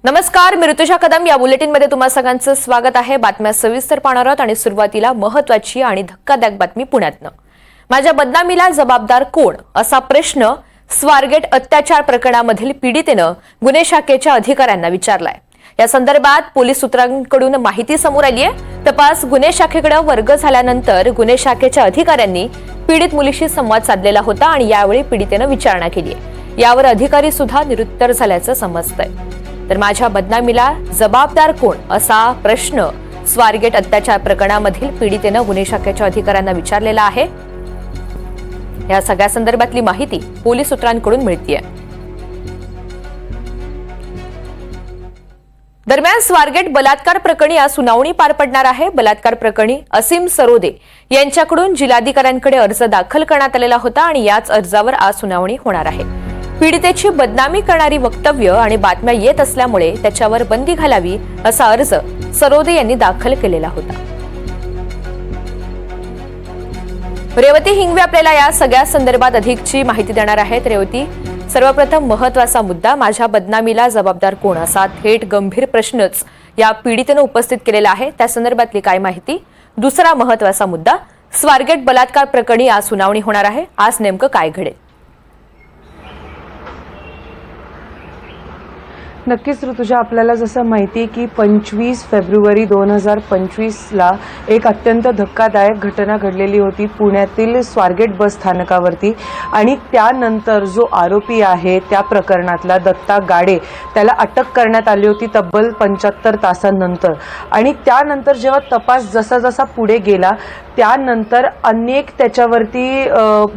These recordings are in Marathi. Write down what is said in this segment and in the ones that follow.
नमस्कार, मी ऋतुजा कदम. या बुलेटिनमध्ये तुम्हा सगळ्यांचं स्वागत आहे. बातम्या सविस्तर पाहणार आहोत आणि सुरुवातीला महत्त्वाची आणि धक्कादायक बातमी पुण्यातनं. माझ्या बदनामीला जबाबदार कोण असा प्रश्न स्वारगेट अत्याचार प्रकरणामधील पीडितेनं गुन्हे शाखेच्या अधिकाऱ्यांना विचारलाय. या संदर्भात पोलीस सूत्रांकडून माहिती समोर आली आहे. तपास गुन्हे शाखेकडे वर्ग झाल्यानंतर गुन्हे शाखेच्या अधिकाऱ्यांनी पीडित मुलीशी संवाद साधलेला होता आणि यावेळी पीडितेनं विचारणा केली आहे. यावर अधिकारी सुद्धा निरुत्तर झाल्याचं समजतंय. तर माझ्या बदनामीला जबाबदार कोण असा प्रश्न स्वारगेट अत्याचार प्रकरणामधील पीडितेनं गुन्हे शाखेच्या अधिकाऱ्यांना विचारलेला आहे. या सगळ्या संदर्भातली माहिती पोलीस सूत्रांकडून मिळतेय. दरम्यान स्वारगेट बलात्कार प्रकरणी आज सुनावणी पार पडणार आहे. बलात्कार प्रकरणी असीम सरोदे यांच्याकडून जिल्हाधिकाऱ्यांकडे अर्ज दाखल करण्यात आलेला होता आणि याच अर्जावर आज सुनावणी होणार आहे. पीडितेची बदनामी करणारी वक्तव्य आणि बातम्या येत असल्यामुळे त्याच्यावर बंदी घालावी असा अर्ज सरोदे यांनी दाखल केलेला होता. रेवती हिंगवे आपल्याला या सगळ्या संदर्भात अधिकची माहिती देणार आहेत. रेवती, सर्वप्रथम महत्वाचा मुद्दा, माझ्या बदनामीला जबाबदार कोण असा थेट गंभीर प्रश्नच या पीडितेनं उपस्थित केलेला आहे. त्या संदर्भातली काय माहिती? दुसरा महत्वाचा मुद्दा, स्वारगेट बलात्कार प्रकरणी आज सुनावणी होणार आहे. आज नेमकं काय घडेल? नक्कीच ऋतुजा, आपल्याला जसं माहिती की 25 फेब्रुवारी 2025ला एक अत्यंत धक्कादायक घटना घडलेली होती पुण्यातील स्वारगेट बस स्थानकावरती. आणि त्यानंतर जो आरोपी आहे त्या प्रकरणातला दत्ता गाडे, त्याला अटक करण्यात आली होती तब्बल 75 तासांनंतर. आणि त्यानंतर जेव्हा तपास जसा जसा पुढे गेला त्यानंतर अनेक त्याच्यावरती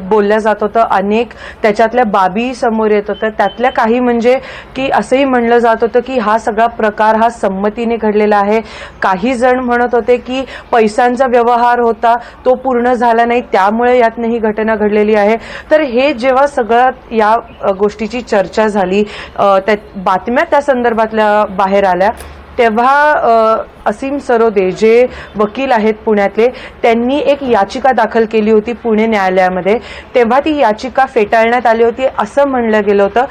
बोलल्या जात होतं, अनेक त्याच्यातल्या बाबी समोर येत होत्या. त्यातल्या काही म्हणजे की असंही म्हणलं जात होतं की हा सगळा प्रकार हा संमतीने घडलेला आहे. काही जण म्हणत होते की पैशांचा व्यवहार होता, तो पूर्ण झाला नाही, त्यामुळे यातनं ही घटना घडलेली आहे. तर हे जेव्हा सगळं या गोष्टीची चर्चा झाली, त्या बातम्या त्या संदर्भातल्या बाहेर आल्या, तेव्हा असीम सरोदे जे वकील आहेत पुण्यातले, त्यांनी एक याचिका दाखल केली होती पुणे न्यायालयामध्ये. तेव्हा ती याचिका फेटाळण्यात आली होती. असं म्हणलं गेलं होतं,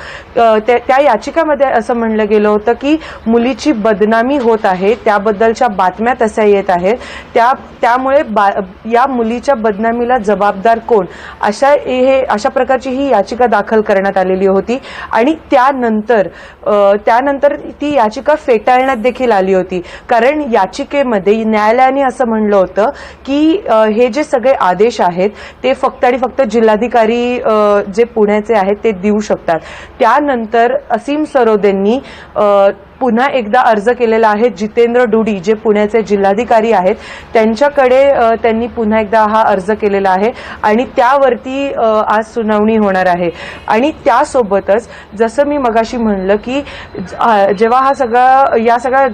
त्या याचिकामध्ये असं म्हणलं गेलं होतं की मुलीची बदनामी होत आहे, त्याबद्दलच्या बातम्या तशा येत आहेत, त्यामुळे या मुलीच्या बदनामीला जबाबदार कोण अशा प्रकारची ही याचिका दाखल करण्यात आलेली होती. आणि त्यानंतर ती याचिका फेटाळण्यात देखील आली होती. कारण याचिकेमध्ये न्यायालयाने असं म्हणलं होतं की हे जे सगळे आदेश आहेत ते फक्त आणि फक्त जिल्हाधिकारी जे पुण्याचे आहेत ते देऊ शकतात. त्यानंतर असीम सरोदेंनी पुन्हा एकदा अर्ज केलेला आहे. जितेंद्र डुडी जे पुण्याचे जिल्हाधिकारी आहेत त्यांच्याकडे त्यांनी पुन्हा एकदा हा अर्ज केलेला आहे आणि त्यावरती आज सुनावणी होणार आहे. आणि त्यासोबतच जसं मी मगाशी म्हणलं की जेव्हा या सगळ्या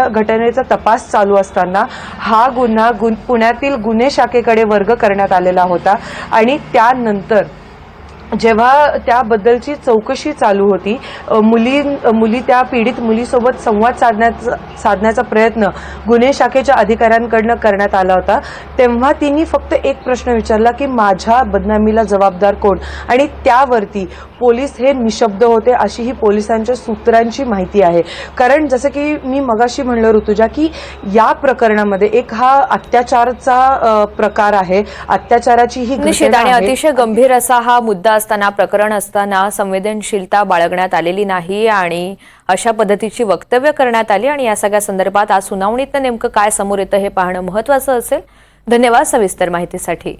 घटनेचा तपास चालू असताना हा गुन्हा पुण्यातील गुन्हे शाखेकडे वर्ग करण्यात आलेला होता. आणि त्यानंतर जेव्हा त्याबद्दलची चौकशी चालू होती, त्या पीडित मुलीसोबत संवाद साधण्याचा प्रयत्न गुन्हे शाखेच्या अधिकाऱ्यांकडनं करण्यात आला होता. तेव्हा तिने फक्त एक प्रश्न विचारला की माझ्या बदनामीला जबाबदार कोण, आणि त्यावरती पोलीस हे निशब्द होते, अशी ही पोलिसांच्या सूत्रांची माहिती आहे. कारण जसं की मी मगाशी म्हणलं ऋतुजा की या प्रकरणामध्ये एक हा अत्याचाराचा प्रकार आहे, अत्याचाराची ही घटना आहे. अतिशय गंभीर असा हा मुद्दा असताना, प्रकरण असताना संवेदनशीलता बाळगण्यात आलेली नाही आणि अशा पद्धतीची वक्तव्य करण्यात आली. आणि या सगळ्या संदर्भात आज सुनावणीत नेमकं काय समोर येतं हे पाहणं महत्त्वाचं असेल. धन्यवाद सविस्तर माहितीसाठी.